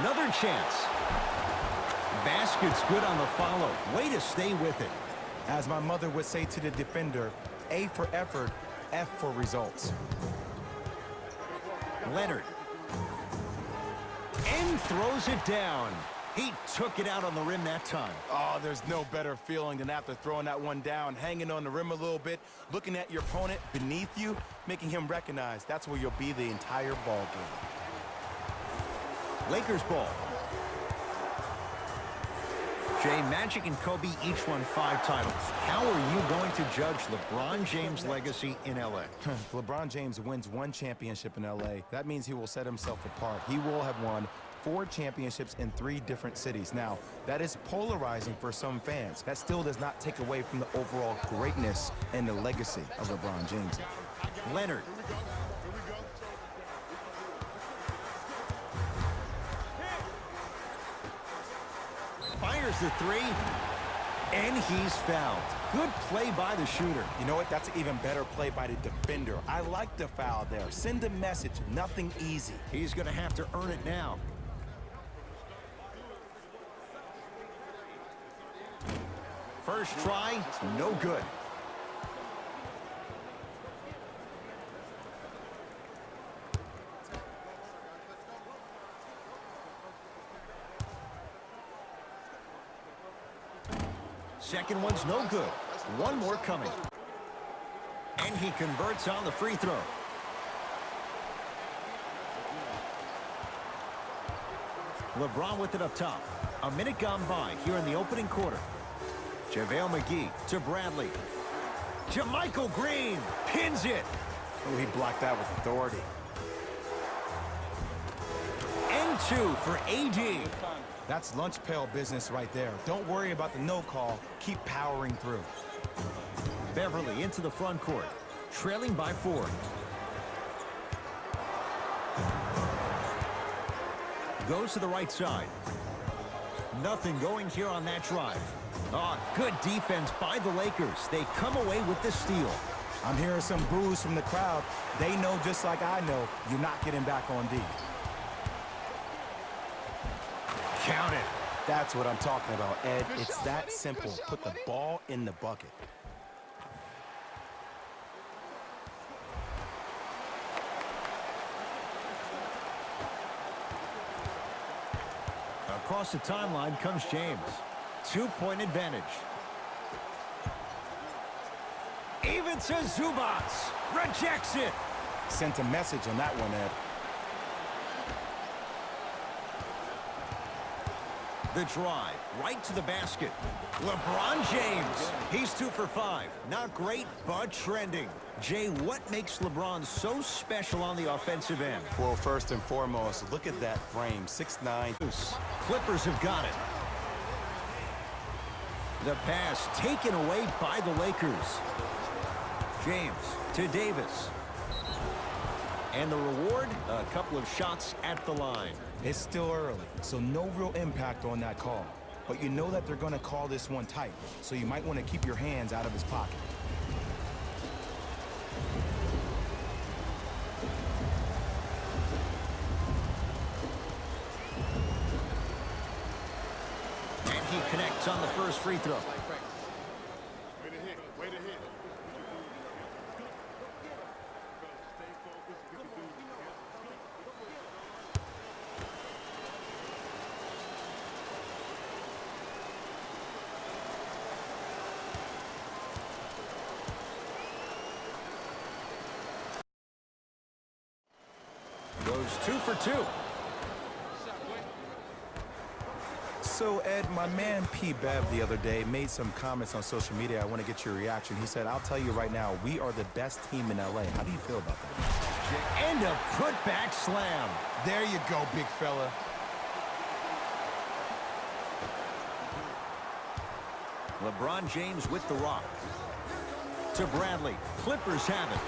Another chance. Basket's good on the follow. Way to stay with it. As my mother would say to the defender, A for effort, F for results. Leonard. And throws it down. He took it out on the rim that time. Oh, there's no better feeling than after throwing that one down, hanging on the rim a little bit, looking at your opponent beneath you, making him recognize that's where you'll be the entire ball game. Lakers ball. Jay, Magic and Kobe each won 5 titles. How are you going to judge LeBron James' legacy in L.A.? If LeBron James wins 1 championship in L.A., that means he will set himself apart. He will have won 4 championships in 3 different cities. Now, that is polarizing for some fans. That still does not take away from the overall greatness and the legacy of LeBron James. Leonard. Fires the 3, and he's fouled. Good play by the shooter. You know what? That's an even better play by the defender. I like the foul there. Send a message. Nothing easy. He's going to have to earn it now. First try, no good. Second one's no good. One more coming. And he converts on the free throw. LeBron with it up top. A minute gone by here in the opening quarter. JaVale McGee to Bradley. JaMychal Green pins it. Oh, he blocked that with authority. And 2 for AD. That's lunch pail business right there. Don't worry about the no call. Keep powering through. Beverly into the front court, trailing by 4. Goes to the right side. Nothing going here on that drive. Oh, good defense by the Lakers. They come away with the steal. I'm hearing some boos from the crowd. They know just like I know, you're not getting back on D. Count it. That's what I'm talking about, Ed. It's that simple. Put the ball in the bucket. Across the timeline comes James. 2-point advantage. Even to Zubats. Rejects it. Sent a message on that one, Ed. The drive, right to the basket. LeBron James. He's 2 for 5. Not great, but trending. Jay, what makes LeBron so special on the offensive end? Well, first and foremost, look at that frame. 6'9". Clippers have got it. The pass taken away by the Lakers. James to Davis. And the reward, a couple of shots at the line. It's still early, so no real impact on that call. But you know that they're going to call this one tight, so you might want to keep your hands out of his pocket. And he connects on the first free throw. Way to hit, way to hit. Goes 2 for 2. So, Ed, my man P. Bev the other day made some comments on social media. I want to get your reaction. He said, I'll tell you right now, we are the best team in L.A. How do you feel about that? And a putback slam. There you go, big fella. LeBron James with the rock. To Bradley. Clippers have it.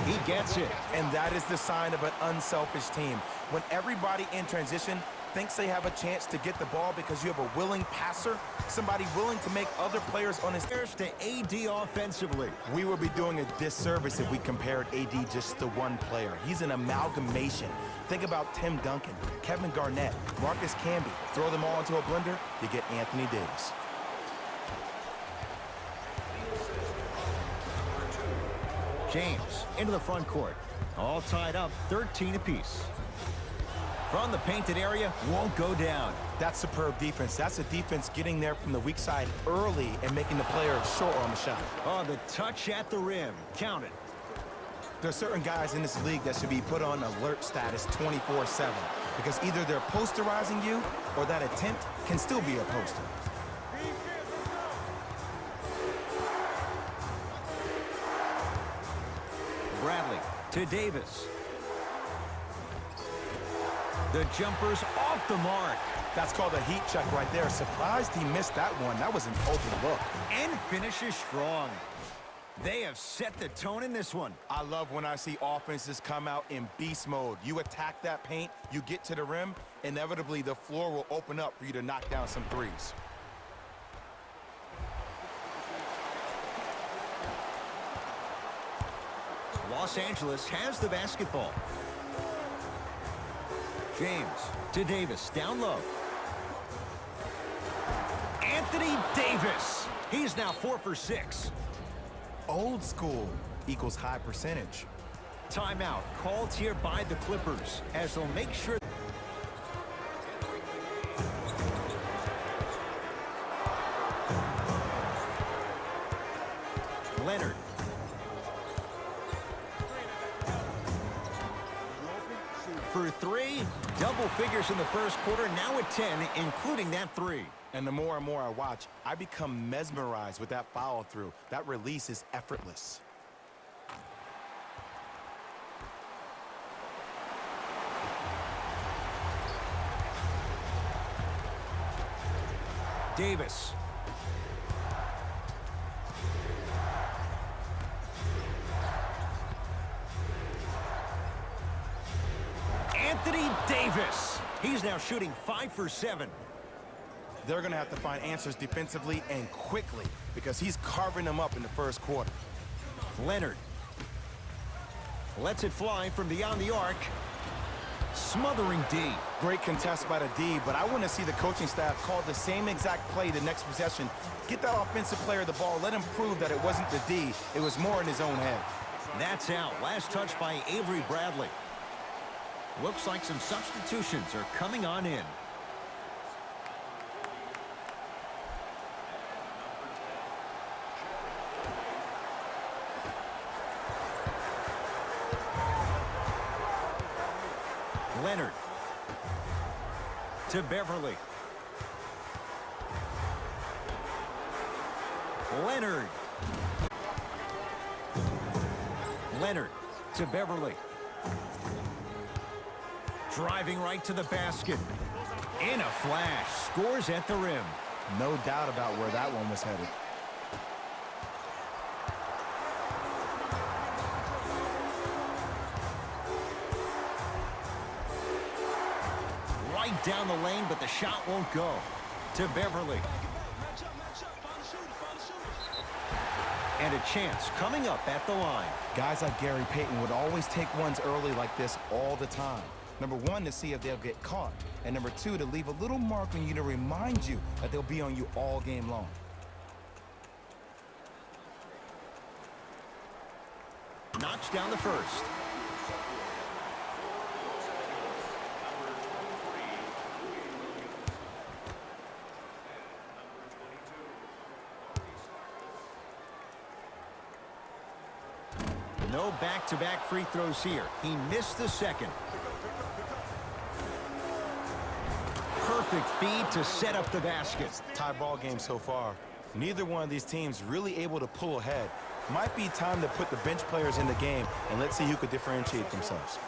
He gets it. And that is the sign of an unselfish team. When everybody in transition thinks they have a chance to get the ball because you have a willing passer, somebody willing to make other players on his... There's to AD offensively. We would be doing a disservice if we compared AD just to one player. He's an amalgamation. Think about Tim Duncan, Kevin Garnett, Marcus Camby. Throw them all into a blender, you get Anthony Davis. James into the front court. All tied up, 13 apiece. From the painted area, won't go down. That's superb defense. That's a defense getting there from the weak side early and making the player short on the shot. Oh, the touch at the rim. Count it. There are certain guys in this league that should be put on alert status 24/7 because either they're posterizing you or that attempt can still be a poster. Bradley to Davis. The jumper's off the mark. That's called a heat check right there. Surprised he missed that one. That was an open look. And finishes strong. They have set the tone in this one. I love when I see offenses come out in beast mode. You attack that paint, you get to the rim, inevitably the floor will open up for you to knock down some threes. Los Angeles has the basketball. James to Davis, down low. Anthony Davis. He's now 4 for 6. Old school equals high percentage. Timeout called here by the Clippers as they'll make sure. Leonard. For 3, double figures in the first quarter, now at 10, including that 3. And the more and more I watch, I become mesmerized with that follow-through. That release is effortless. Davis. Anthony Davis. He's now shooting 5 for 7. They're going to have to find answers defensively and quickly because he's carving them up in the first quarter. Leonard lets it fly from beyond the arc. Smothering D. Great contest by the D, but I want to see the coaching staff call the same exact play the next possession. Get that offensive player the ball. Let him prove that it wasn't the D. It was more in his own head. That's out. Last touch by Avery Bradley. Looks like some substitutions are coming on in. Leonard to Beverly. Leonard. Leonard to Beverly. Driving right to the basket. In a flash. Scores at the rim. No doubt about where that one was headed. Right down the lane, but the shot won't go. To Beverly. And a chance coming up at the line. Guys like Gary Payton would always take ones early like this all the time. Number one, to see if they'll get caught. And number two, to leave a little mark on you to remind you that they'll be on you all game long. Knocks down the first. No back-to-back free throws here. He missed the second. Perfect feed to set up the basket. Tie ball game so far. Neither one of these teams really able to pull ahead. Might be time to put the bench players in the game, and let's see who could differentiate themselves.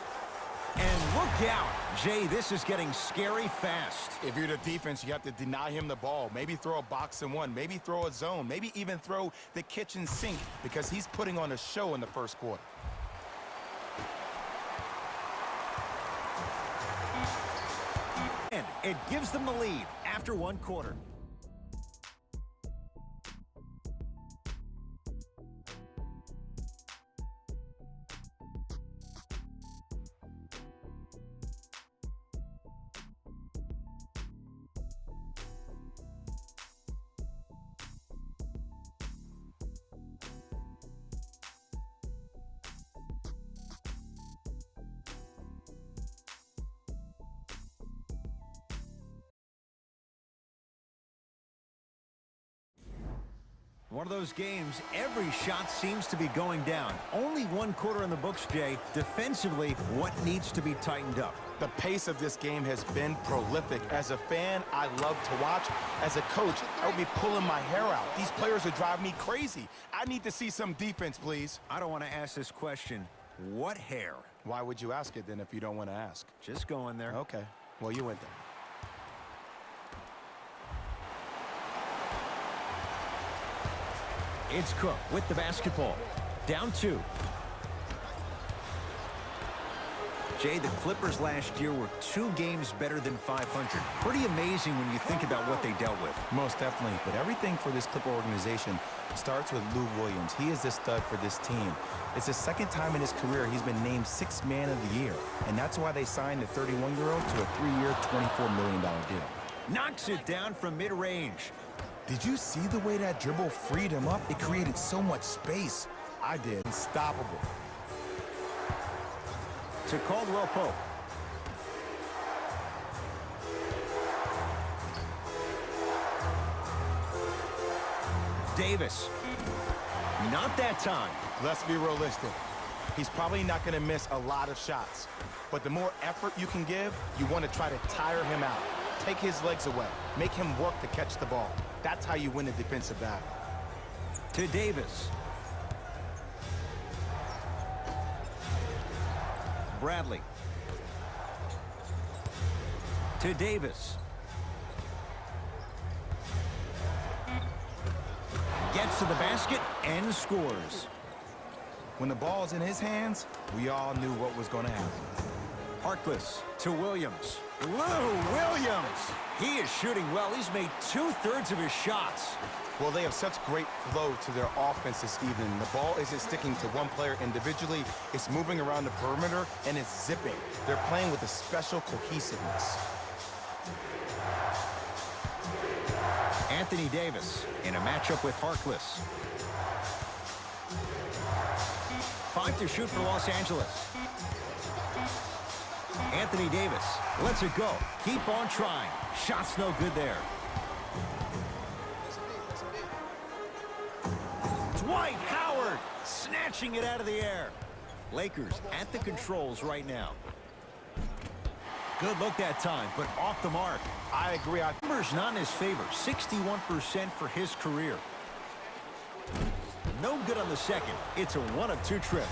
And look out. Jay, this is getting scary fast. If you're the defense, you have to deny him the ball. Maybe throw a box and one. Maybe throw a zone. Maybe even throw the kitchen sink because he's putting on a show in the first quarter. And It gives them the lead after one quarter. One of those games, every shot seems to be going down. Only one quarter in the books, Jay. Defensively, what needs to be tightened up? The pace of this game has been prolific. As a fan, I love to watch. As a coach, I would be pulling my hair out. These players are driving me crazy. I need to see some defense, please. I don't want to ask this question. What hair? Why would you ask it then if you don't want to ask? Just going there. Okay. Well, you went there. It's Cook with the basketball. Down 2. Jay, the Clippers last year were 2 games better than 500. Pretty amazing when you think about what they dealt with. Most definitely. But everything for this Clipper organization starts with Lou Williams. He is the stud for this team. It's the second time in his career he's been named 6th man of the year. And that's why they signed the 31-year-old to a 3-year, $24 million deal. Knocks it down from mid-range. Did you see the way that dribble freed him up? It created so much space. I did. Unstoppable. To Caldwell Pope. Davis. Not that time. Let's be realistic. He's probably not going to miss a lot of shots. But the more effort you can give, you want to try to tire him out. Take his legs away. Make him work to catch the ball. That's how you win a defensive battle. To Davis. Bradley. To Davis. Gets to the basket and scores. When the ball's in his hands, we all knew what was going to happen. Harkless to Williams. Lou Williams. He is shooting well. He's made 2/3 of his shots. Well, they have such great flow to their offense this evening. The ball isn't sticking to one player individually. It's moving around the perimeter, and it's zipping. They're playing with a special cohesiveness. Anthony Davis in a matchup with Harkless. 5 to shoot for Los Angeles. Anthony Davis lets it go. Keep on trying. Shot's no good there. Dwight Howard snatching it out of the air. Lakers at the controls right now. Good look that time, but off the mark. I agree. Numbers not in his favor. 61% for his career. No good on the second. It's a 1 of 2 trip.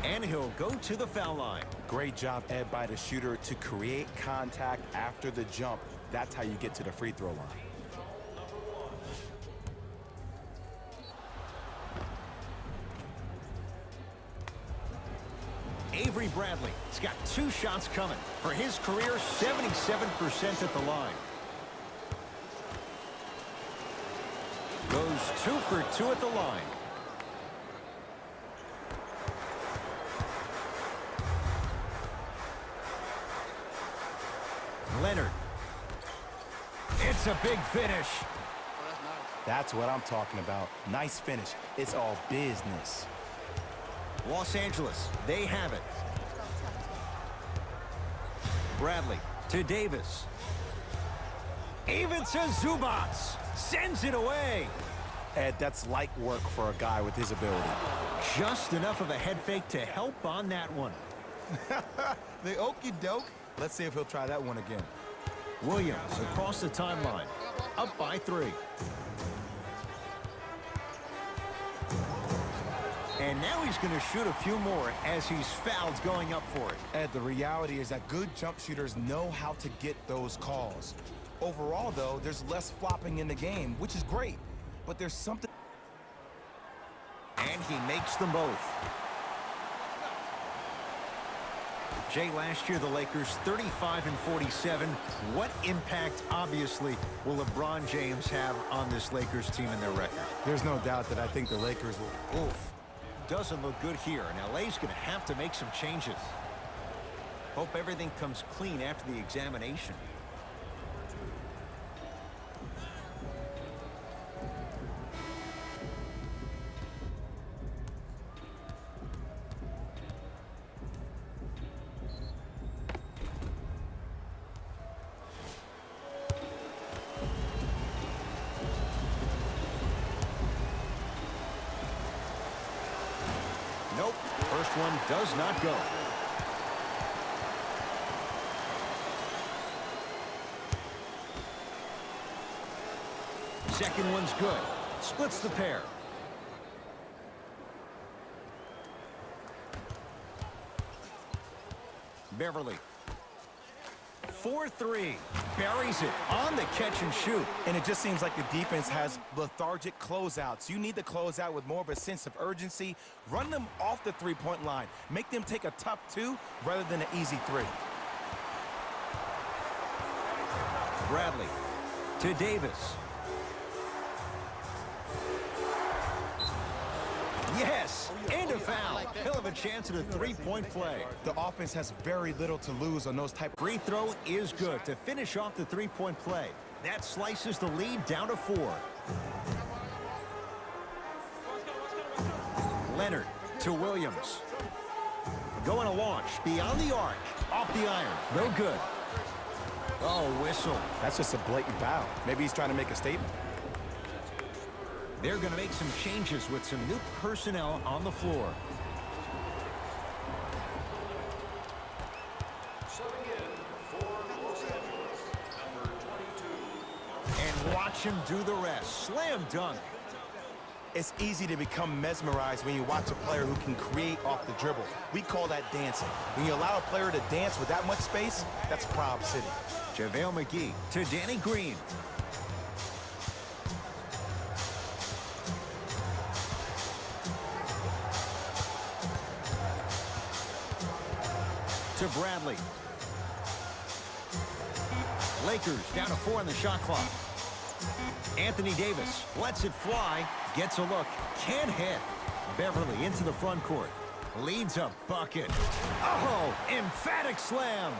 And he'll go to the foul line. Great job, Ed, by the shooter to create contact after the jump. That's how you get to the free throw line. Avery Bradley has got 2 shots coming. For his career, 77% at the line. Goes 2 for 2 at the line. Leonard. It's a big finish. That's what I'm talking about. Nice finish. It's all business. Los Angeles, they have it. Bradley to Davis. Even to Zubats. Sends it away. Ed, that's light work for a guy with his ability. Just enough of a head fake to help on that one. The okie doke. Let's see if he'll try that one again. Williams across the timeline. Up by 3. And now he's going to shoot a few more as he's fouled going up for it. Ed, the reality is that good jump shooters know how to get those calls. Overall, though, there's less flopping in the game, which is great. But there's something... And he makes them both. Jay, last year the Lakers 35 and 47. What impact, obviously, will LeBron James have on this Lakers team and their record? There's no doubt that I think the Lakers will. Oof. Doesn't look good here, and LA's going to have to make some changes. Hope everything comes clean after the examination. Nope, first one does not go. Second one's good. Splits the pair. Beverly. 4-3. Buries it on the catch and shoot. And it just seems like the defense has lethargic closeouts. You need to close out with more of a sense of urgency. Run them off the three-point line. Make them take a tough two rather than an easy three. Bradley to Davis. Yes, and a foul. He'll have a chance at a three-point play. The offense has very little to lose on those type. Free throw is good to finish off the three-point play. That slices the lead down to 4. Leonard to Williams. Going to launch beyond the arc. Off the iron. No good. Oh, whistle. That's just a blatant foul. Maybe he's trying to make a statement. They're going to make some changes with some new personnel on the floor. And watch him do the rest. Slam dunk. It's easy to become mesmerized when you watch a player who can create off the dribble. We call that dancing. When you allow a player to dance with that much space, that's Prob City. JaVale McGee to Danny Green. To Bradley. Lakers down to 4 on the shot clock. Anthony Davis lets it fly, gets a look, can't hit. Beverly into the front court. Leads a bucket. Oh, emphatic slam.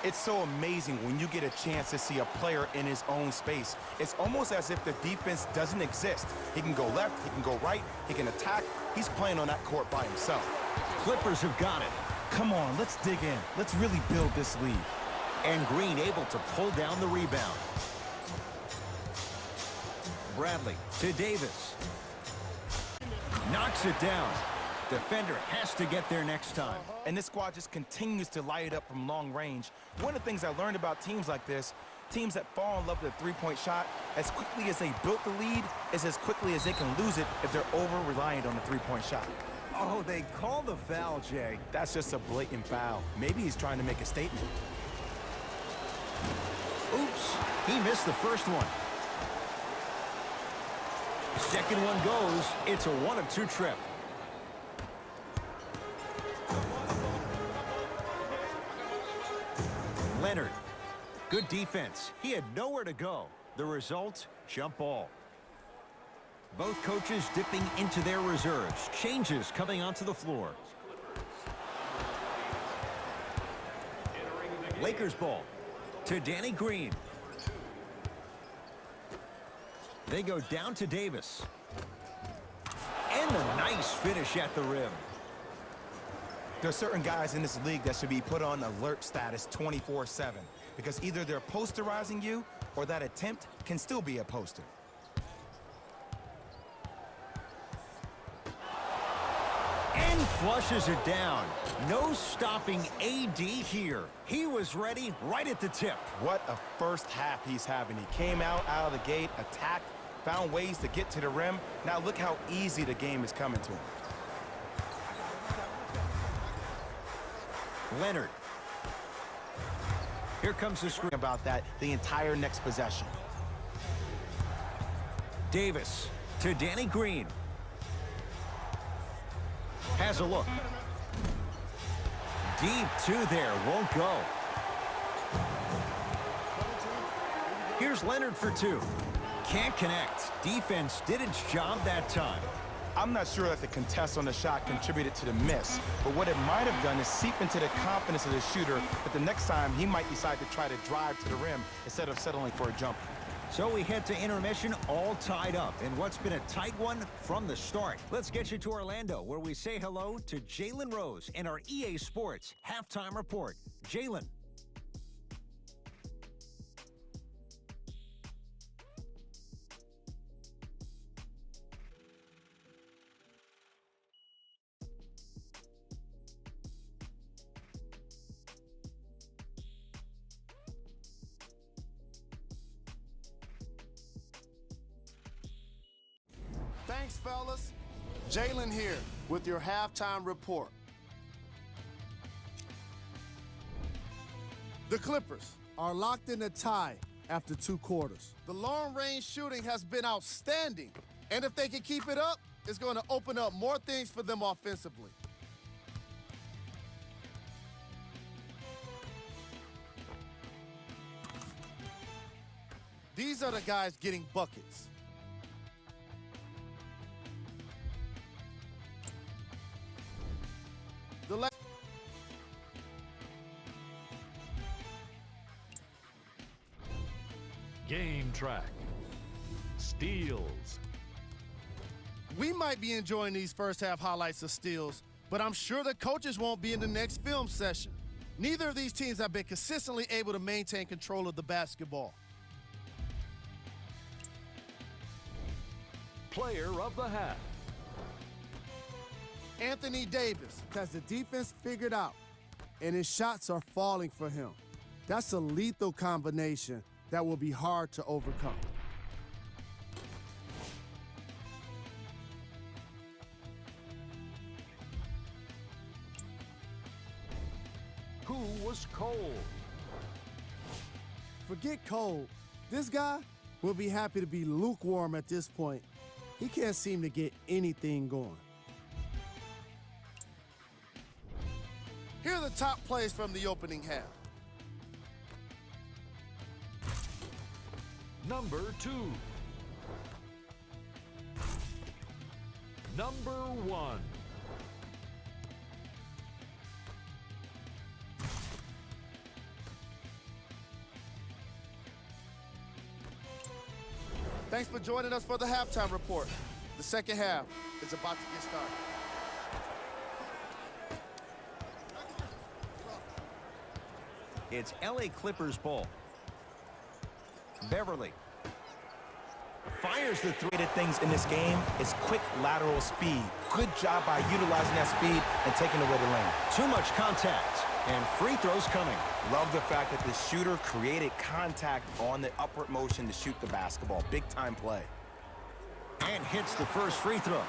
It's so amazing when you get a chance to see a player in his own space. It's almost as if the defense doesn't exist. He can go left, he can go right, he can attack. He's playing on that court by himself. Clippers have got it. Come on, let's dig in. Let's really build this lead. And Green able to pull down the rebound. Bradley to Davis. Knocks it down. Defender has to get there next time. And this squad just continues to light it up from long range. One of the things I learned about teams like this, teams that fall in love with a three-point shot, as quickly as they built the lead, is as quickly as they can lose it if they're over-reliant on the three-point shot. Oh, they call the foul, Jay. That's just a blatant foul. Maybe he's trying to make a statement. Oops, he missed the first one. Second one goes. It's a 1 of 2 trip. Leonard, good defense. He had nowhere to go. The result, jump ball. Both coaches dipping into their reserves. Changes coming onto the floor. Lakers ball to Danny Green. They go down to Davis. And a nice finish at the rim. There are certain guys in this league that should be put on alert status 24/7 because either they're posterizing you or that attempt can still be a poster. And flushes it down. No stopping AD here. He was ready right at the tip. What a first half he's having. He came out of the gate, attacked, found ways to get to the rim. Now look how easy the game is coming to him. Leonard. Here comes the screen. About that the entire next possession. Davis to Danny Green. Has a look. Deep two there, won't go. Here's Leonard for two. Can't connect. Defense did its job that time. I'm not sure that the contest on the shot contributed to the miss, but what it might have done is seep into the confidence of the shooter that the next time he might decide to try to drive to the rim instead of settling for a jumper. So we head to intermission all tied up in what's been a tight one from the start. Let's get you to Orlando, where we say hello to Jalen Rose in our EA Sports Halftime Report. Jalen. Thanks, fellas. Jalen here with your halftime report. The Clippers are locked in a tie after 2 quarters. The long-range shooting has been outstanding, and if they can keep it up, it's going to open up more things for them offensively. These are the guys getting buckets. Game track. Steals. We might be enjoying these first half highlights of steals, but I'm sure the coaches won't be in the next film session. Neither of these teams have been consistently able to maintain control of the basketball. Player of the half. Anthony Davis has the defense figured out, and his shots are falling for him. That's a lethal combination that will be hard to overcome. Who was cold? Forget cold. This guy will be happy to be lukewarm at this point. He can't seem to get anything going. Here are the top plays from the opening half. Number 2. Number 1. Thanks for joining us for the halftime report. The second half is about to get started. It's LA Clippers ball. Beverly fires the three. Things in this game is quick lateral speed. Good job by utilizing that speed and taking away the lane. Too much contact, and free throws coming. Love the fact that the shooter created contact on the upward motion to shoot the basketball. Big time play. And hits the first free throw.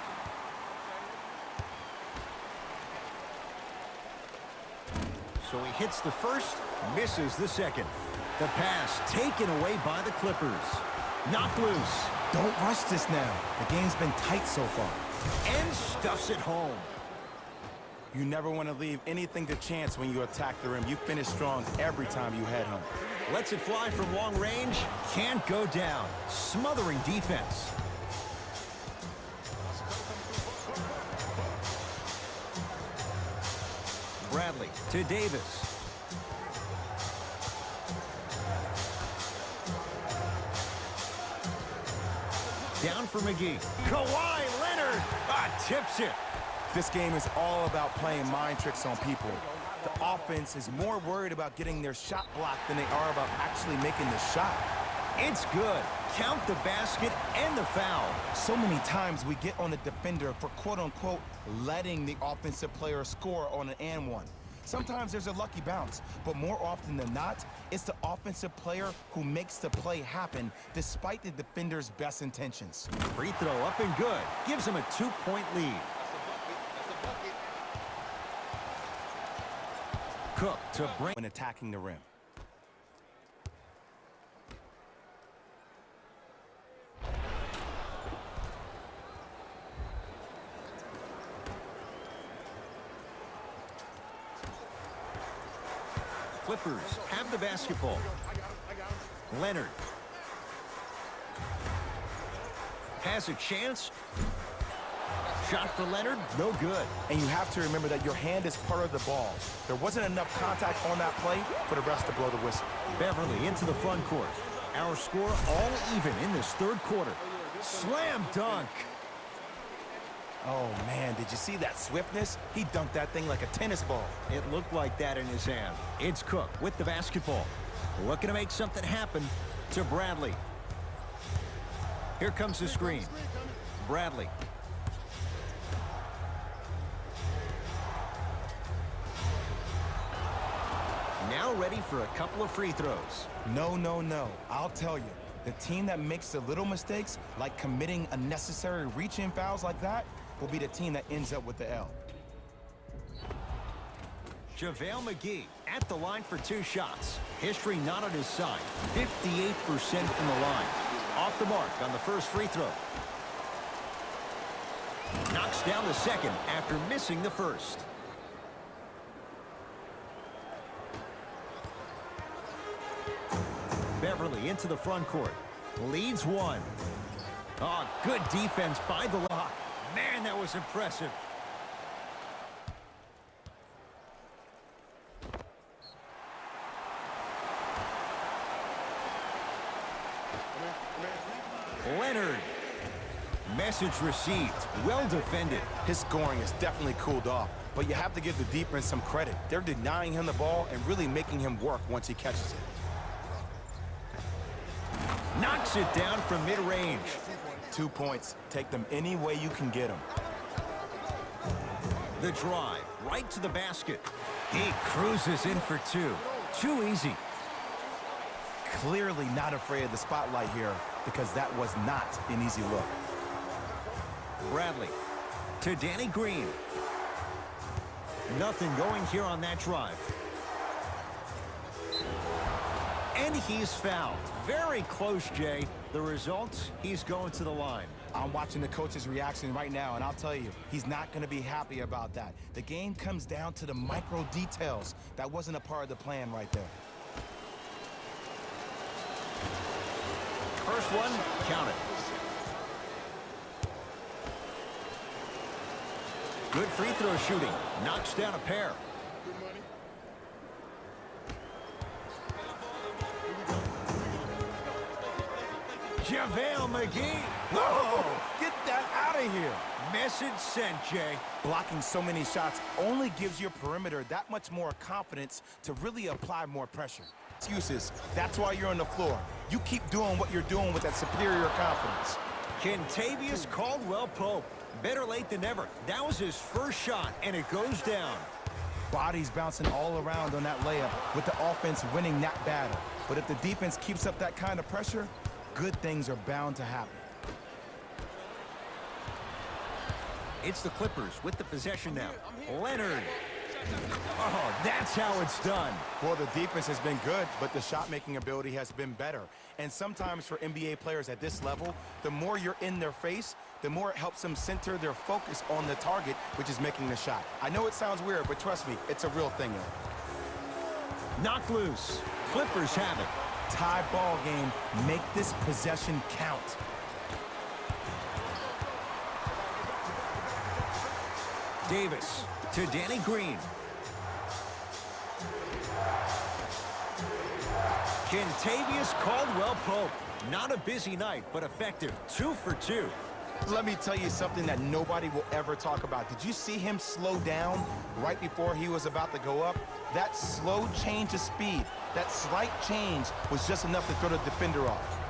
So he hits the first, misses the second. The pass taken away by the Clippers. Knocked loose. Don't rush this now. The game's been tight so far. And stuffs it home. You never want to leave anything to chance when you attack the rim. You finish strong every time you head home. Lets it fly from long range. Can't go down. Smothering defense. Bradley to Davis. Down for McGee. Kawhi Leonard tips it. This game is all about playing mind tricks on people. The offense is more worried about getting their shot blocked than they are about actually making the shot. It's good. Count the basket and the foul. So many times we get on the defender for quote-unquote letting the offensive player score on an and one. Sometimes there's a lucky bounce, but more often than not, it's the offensive player who makes the play happen despite the defender's best intentions. Free throw up and good. Gives him a 2-point lead. Cook to bring when attacking the rim. Clippers have the basketball. Leonard has a chance. Shot for Leonard, no good. And you have to remember that your hand is part of the ball. There wasn't enough contact on that play for the refs to blow the whistle. Beverly into the front court. Our score all even in this third quarter. Slam dunk. Oh, man, did you see that swiftness? He dunked that thing like a tennis ball. It looked like that in his hand. It's Cook with the basketball. Looking to make something happen to Bradley. Here comes the screen. Bradley. Now ready for a couple of free throws. No, no, no. I'll tell you. The team that makes the little mistakes, like committing unnecessary reach-in fouls like that, will be the team that ends up with the L. JaVale McGee at the line for 2 shots. History not on his side. 58% from the line. Off the mark on the first free throw. Knocks down the second after missing the first. Beverly into the front court. Leads 1. Oh, good defense by the lock. Man, that was impressive. Leonard. Message received. Well defended. His scoring is definitely cooled off, but you have to give the defense some credit. They're denying him the ball and really making him work once he catches it. Knocks it down from mid-range. 2 points. Take them any way you can get them. The drive, right to the basket. He cruises in for 2. Too easy. Clearly not afraid of the spotlight here because that was not an easy look. Bradley to Danny Green. Nothing going here on that drive. And he's fouled. Very close, Jay. The result, he's going to the line. I'm watching the coach's reaction right now, and I'll tell you, he's not going to be happy about that. The game comes down to the micro details. That wasn't a part of the plan right there. First one, count it. Good free throw shooting. Knocks down a pair. JaVale McGee. Whoa! Get that out of here! Message sent, Jay. Blocking so many shots only gives your perimeter that much more confidence to really apply more pressure. Excuses. That's why you're on the floor. You keep doing what you're doing with that superior confidence. Kentavious Caldwell-Pope. Better late than never. That was his first shot, and it goes down. Bodies bouncing all around on that layup with the offense winning that battle. But if the defense keeps up that kind of pressure, good things are bound to happen. It's the Clippers with the possession now. Leonard. Oh, that's how it's done. Well, the defense has been good, but the shot-making ability has been better. And sometimes for NBA players at this level, the more you're in their face, the more it helps them center their focus on the target, which is making the shot. I know it sounds weird, but trust me, it's a real thing. Knocked loose. Clippers have it. Tie ball game. Make this possession count. Davis to Danny Green. Kentavious Caldwell-Pope. Not a busy night, but effective. 2 for 2. Let me tell you something that nobody will ever talk about. Did you see him slow down right before he was about to go up? That slow change of speed, that slight change was just enough to throw the defender off.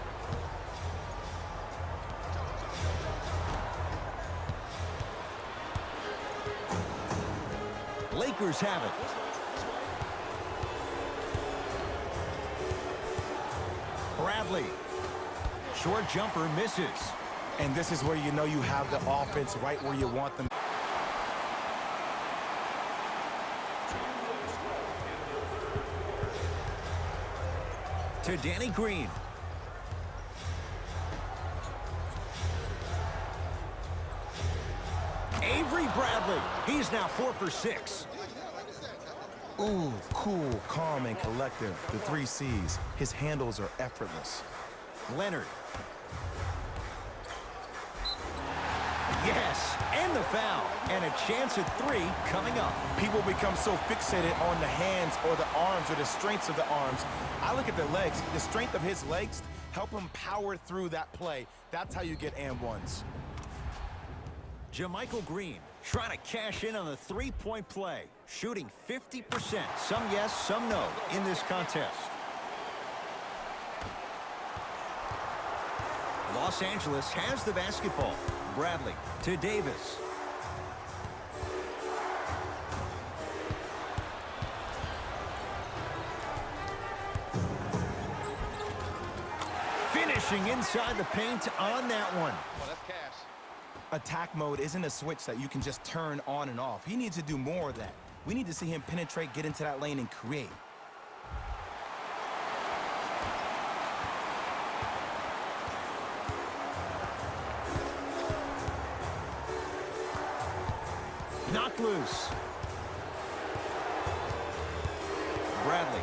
Lakers have it. Bradley. Short jumper misses. And this is where you know you have the offense right where you want them. To Danny Green. Avery Bradley. He's now 4 for 6. Ooh, cool, calm, and collective. The 3 C's. His handles are effortless. Leonard. Yes, and the foul. And a chance at 3 coming up. People become so fixated on the hands or the arms or the strengths of the arms. I look at the legs. The strength of his legs help him power through that play. That's how you get and ones. JaMychal Green trying to cash in on the 3-point play. Shooting 50%. Some yes, some no in this contest. Los Angeles has the basketball. Bradley to Davis. Finishing inside the paint on that one. Well, that's cash. Attack mode isn't a switch that you can just turn on and off. He needs to do more of that. We need to see him penetrate, get into that lane, and create. Knocked loose. Bradley.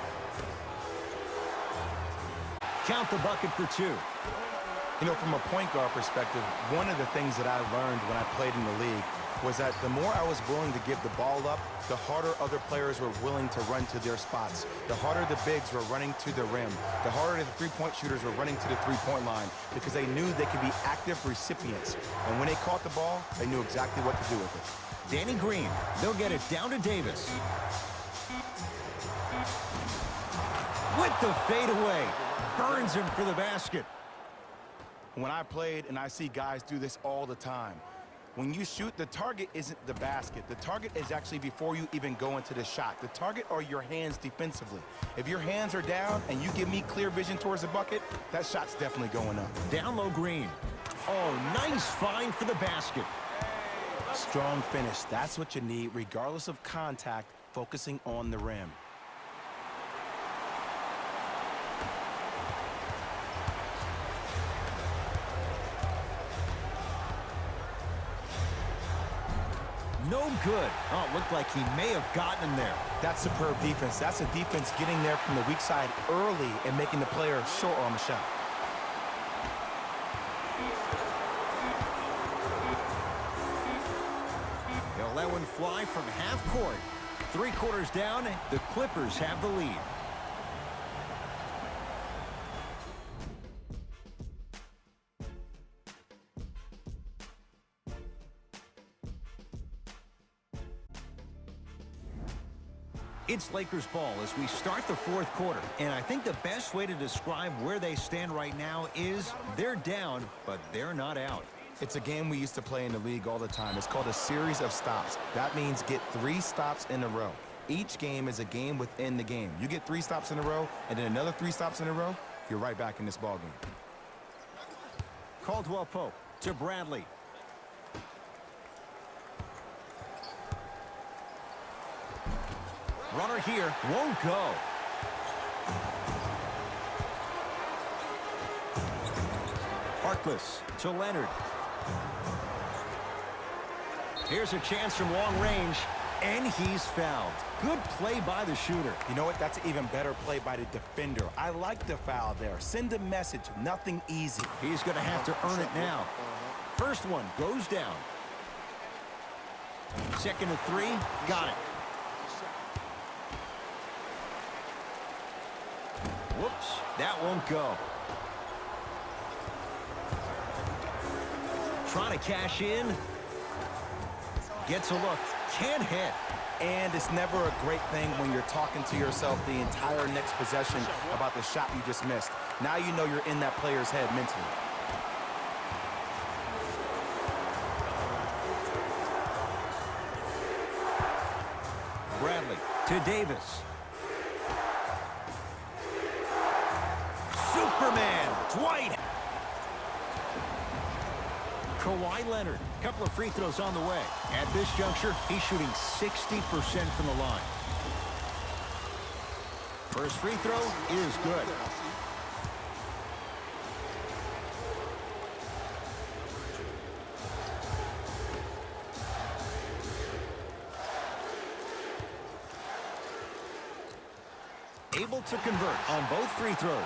Count the bucket for 2. You know, from a point guard perspective, one of the things that I learned when I played in the league was that the more I was willing to give the ball up, the harder other players were willing to run to their spots. The harder the bigs were running to the rim. The harder the three-point shooters were running to the three-point line because they knew they could be active recipients. And when they caught the ball, they knew exactly what to do with it. Danny Green. They'll get it down to Davis. With the fadeaway. Burns him for the basket. When I played, and I see guys do this all the time, when you shoot, the target isn't the basket. The target is actually before you even go into the shot. The target are your hands defensively. If your hands are down and you give me clear vision towards the bucket, that shot's definitely going up. Down low Green. Oh, nice find for the basket. Strong finish. That's what you need, regardless of contact, focusing on the rim. No good. Oh, it looked like he may have gotten him there. That's superb defense. That's a defense getting there from the weak side early and making the player short on the shot. They'll let one fly from half court. 3 quarters down, the Clippers have the lead. It's Lakers ball as we start the 4th quarter. And I think the best way to describe where they stand right now is they're down, but they're not out. It's a game we used to play in the league all the time. It's called a series of stops. That means get 3 stops in a row. Each game is a game within the game. You get 3 stops in a row, and then another 3 stops in a row, you're right back in this ball game. Caldwell Pope to Bradley. Runner here, won't go. Harkless to Leonard. Here's a chance from long range, and he's fouled. Good play by the shooter. You know what? That's an even better play by the defender. I like the foul there. Send a message. Nothing easy. He's going to have to earn it now. First one goes down. Second and 3, got it. Whoops, that won't go. Trying to cash in. Gets a look, can't hit. And it's never a great thing when you're talking to yourself the entire next possession about the shot you just missed. Now you know you're in that player's head mentally. Bradley to Davis. Superman, Dwight. Kawhi Leonard, a couple of free throws on the way. At this juncture, he's shooting 60% from the line. First free throw is good. able to convert on both free throws.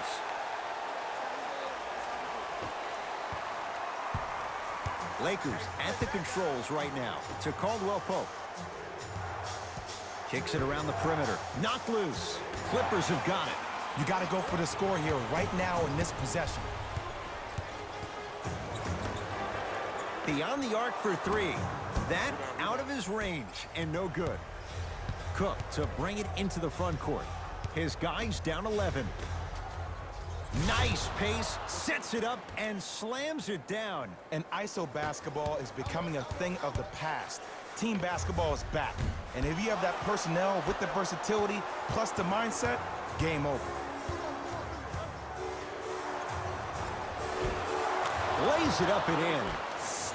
Lakers at the controls right now to Caldwell Pope. Kicks it around the perimeter. Knocked loose. Clippers have got it. You got to go for the score here right now in this possession. Beyond the arc for three. That out of his range and no good. Cook to bring it into the front court. His guys down 11. Nice pace, sets it up and slams it down. And ISO basketball is becoming a thing of the past. Team basketball is back. And if you have that personnel with the versatility plus the mindset, game over. Lays it up and in.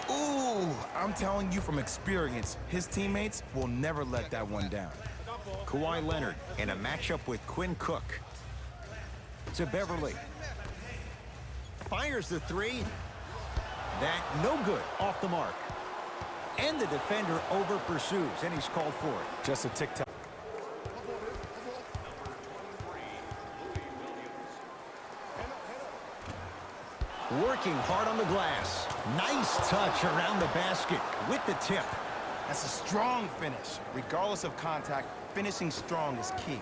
Ooh, I'm telling you from experience, his teammates will never let that one down. Kawhi Leonard in a matchup with Quinn Cook. To Beverly. Fires the three. That no good, off the mark. And the defender over pursues, and he's called for it. Just a tic-tac. Working hard on the glass. Nice touch around the basket with the tip. That's a strong finish. Regardless of contact, finishing strong is key.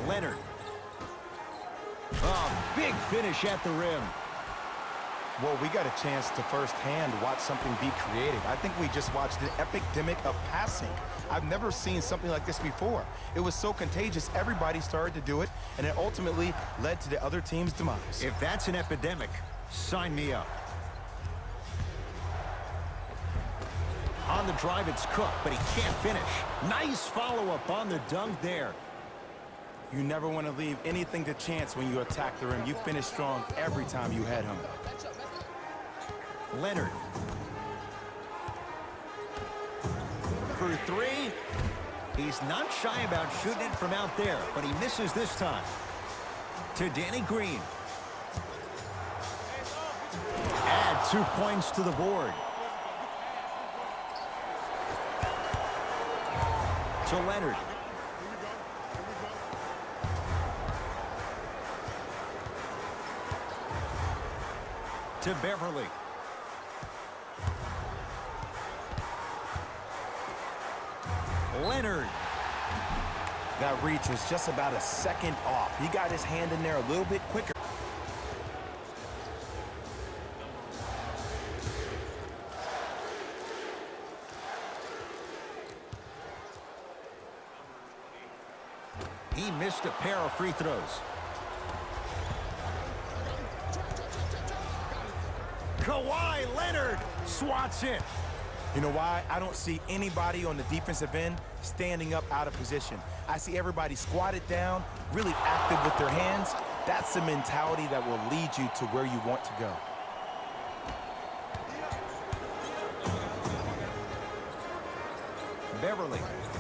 Leonard. Oh, big finish at the rim. Well, we got a chance to firsthand watch something be created. I think we just watched an epidemic of passing. I've never seen something like this before. It was so contagious, everybody started to do it, and it ultimately led to the other team's demise. If that's an epidemic, sign me up. On the drive, it's Cook, but he can't finish. Nice follow-up on the dunk there. You never want to leave anything to chance when you attack the rim. You finish strong every time you head home. Leonard. For three. He's not shy about shooting it from out there, but he misses this time. To Danny Green. Add 2 points to the board. To Leonard. To Beverly. Leonard. That reach was just about a second off. He got his hand in there a little bit quicker. He missed a pair of free throws. Kawhi Leonard swats it. You know why? I don't see anybody on the defensive end standing up out of position. I see everybody squatted down, really active with their hands. That's the mentality that will lead you to where you want to go. Beverly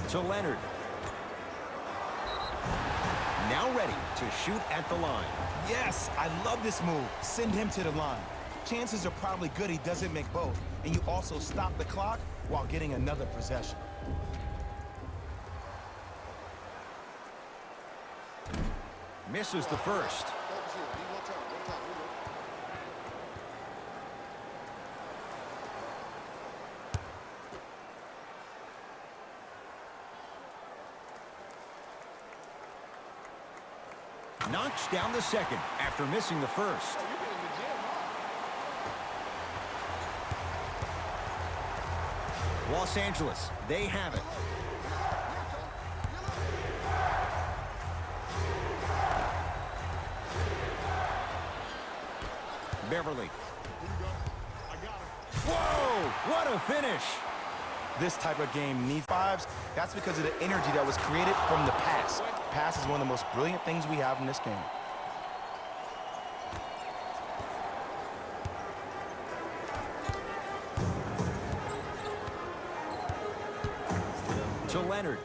to Leonard. Now ready to shoot at the line. Yes, I love this move. Send him to the line. Chances are probably good he doesn't make both. And you also stop the clock while getting another possession. Misses the first. Knocks down the second after missing the first. Los Angeles, they have it. Beverly. Whoa, what a finish. This type of game needs fives. That's because of the energy that was created from the pass. Pass is one of the most brilliant things we have in this game. To Leonard.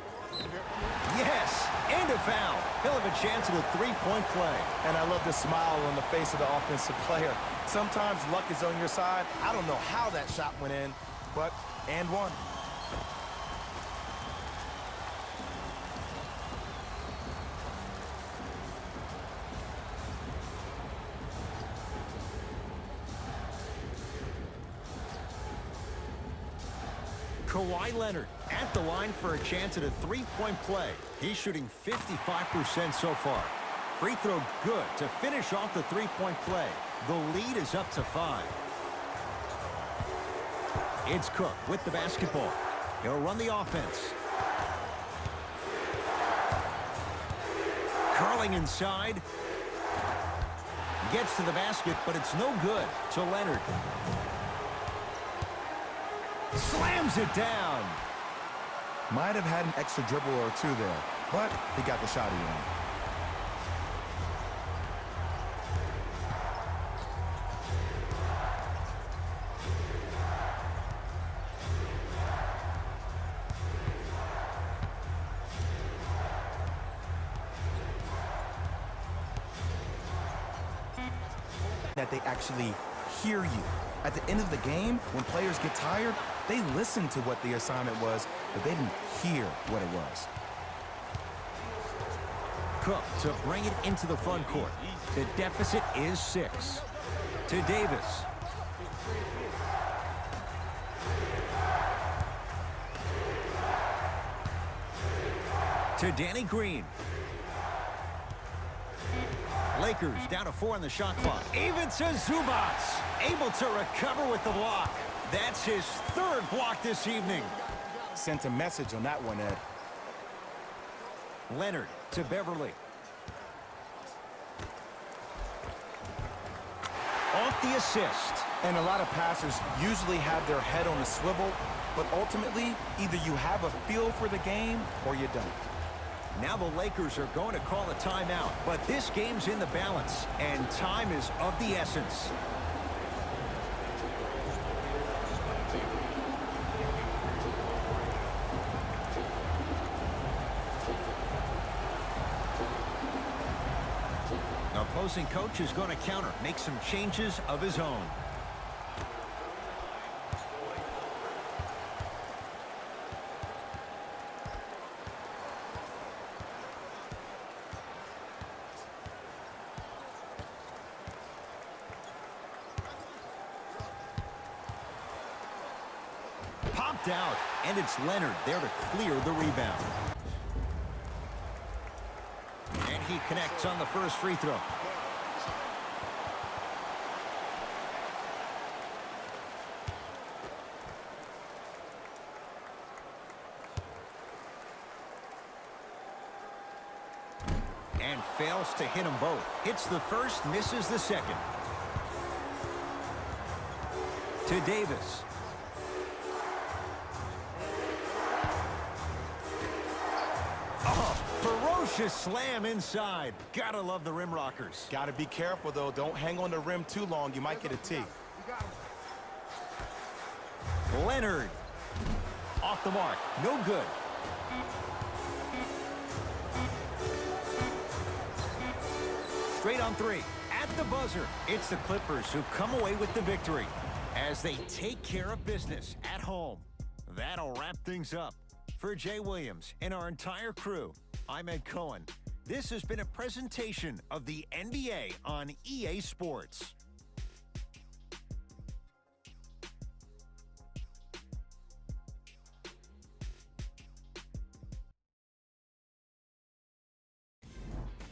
Yes, and a foul. He'll have a chance at a three-point play. And I love the smile on the face of the offensive player. Sometimes luck is on your side. I don't know how that shot went in, but and one. Kawhi Leonard at the line for a chance at a three-point play. He's shooting 55% so far. Free throw good to finish off the three-point play. The lead is up to 5. It's Cook with the basketball. He'll run the offense. Curling inside. Gets to the basket, but it's no good to Leonard. Slams it down. Might have had an extra dribble or two there, but he got the shot he wanted. That they actually hear you. At the end of the game, when players get tired, they listen to what the assignment was, but they didn't hear what it was. Cook to bring it into the front court. The deficit is 6. To Davis. To Danny Green. Lakers down to 4 on the shot clock. Even to Zubac. Able to recover with the block. That's his 3rd block this evening. Sent a message on that one, Ed. Leonard to Beverly. Off the assist. And a lot of passers usually have their head on a swivel, but ultimately, either you have a feel for the game or you don't. Now the Lakers are going to call a timeout, but this game's in the balance, and time is of the essence. Opposing coach is going to counter, make some changes of his own. Popped out, and it's Leonard there to clear the rebound. And he connects on the first free throw. And fails to hit them both. Hits the first, misses the second. To Davis. Ferocious slam inside. Gotta love the rim rockers. Gotta be careful, though. Don't hang on the rim too long. You might get a tee. Leonard. Off the mark. No good. Straight on 3. At the buzzer, it's the Clippers who come away with the victory as they take care of business at home. That'll wrap things up. For Jay Williams and our entire crew, I'm Ed Cohen. This has been a presentation of the NBA on EA Sports.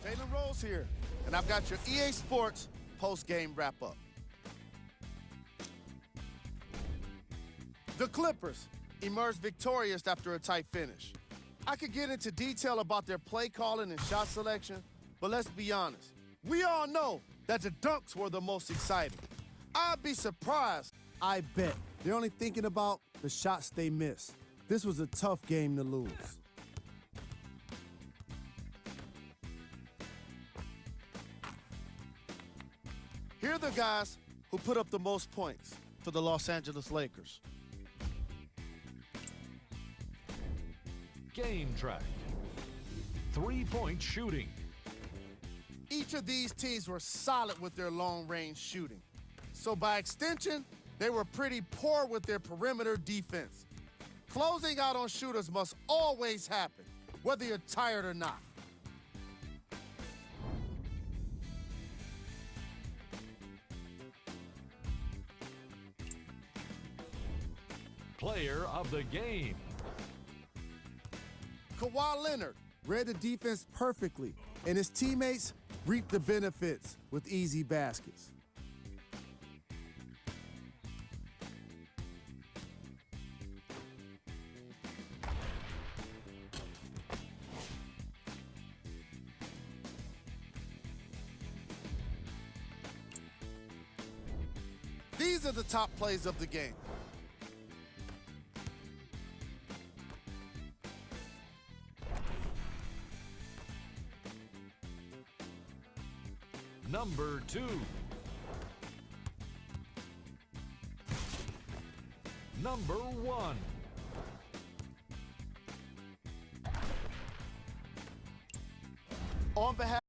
Jalen Rose here, and I've got your EA Sports post-game wrap-up. The Clippers emerged victorious after a tight finish. I could get into detail about their play calling and shot selection, but let's be honest. We all know that the dunks were the most exciting. I'd be surprised. I bet they're only thinking about the shots they missed. This was a tough game to lose. Here are the guys who put up the most points for the Los Angeles Lakers. Game track. 3-point shooting. Each of these teams were solid with their long-range shooting. So by extension, they were pretty poor with their perimeter defense. Closing out on shooters must always happen, whether you're tired or not. player of the game. Kawhi Leonard. Read the defense perfectly, and his teammates reaped the benefits with easy baskets. These are the top plays of the game. Number 2. Number 1. On behalf